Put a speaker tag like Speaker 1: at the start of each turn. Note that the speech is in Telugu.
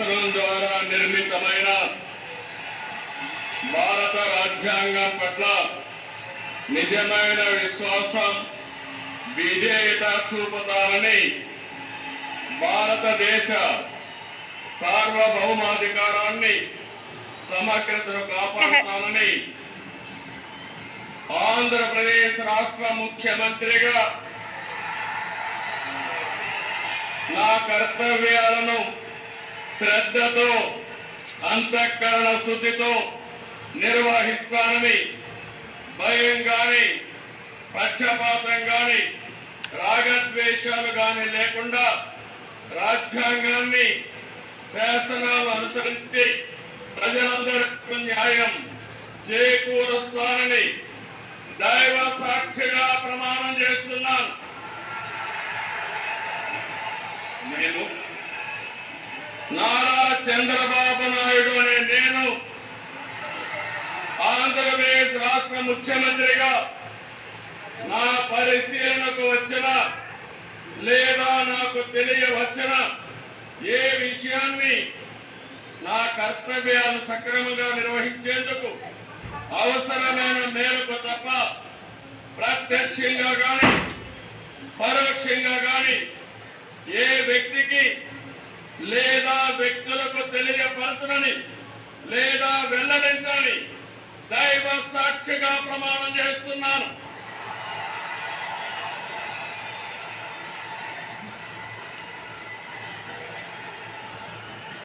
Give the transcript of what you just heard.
Speaker 1: శాసనం ద్వారా నిర్మితమైన భారత రాజ్యాంగం పట్ల నిజమైన విశ్వాసం విధేయత చూపుతానని, భారతదేశ సార్వభౌమాధికారాన్ని సమగ్రతను కాపాడుతానని ఆంధ్రప్రదేశ్ రాష్ట్ర ముఖ్యమంత్రిగా నా కర్తవ్యాలను శ్రద్ధతో అంతఃకరణ శుద్ధితో నిర్వహిస్తానని, భయం గాని పక్షపాతం గాని రాగద్వేషాలు గాని లేకుండా రాజ్యాంగాన్ని శాసనాలు అనుసరించి ప్రజలందరికీ న్యాయం చేకూరుస్తానని దైవ సాక్షిగా ప్రమాణం చేస్తున్నాను. నేను నారా చంద్రబాబు నాయుడు అనే నేను ఆంధ్రప్రదేశ్ రాష్ట్ర ముఖ్యమంత్రిగా నా పరిశీలనకు వచ్చిన లేదా నాకు తెలియవచ్చిన ఏ విషయాన్ని నా కర్తవ్యాలు సక్రమంగా నిర్వహించేందుకు అవసరమైన మేరకు తప్ప ప్రత్యక్షంగా గాని పరోక్షంగా గాని ఏ వ్యక్తికి లేదా వ్యక్తులకు తెలియపరచనని లేదా వెల్లడించాలని దైవ సాక్షిగా ప్రమాణం చేస్తున్నాను.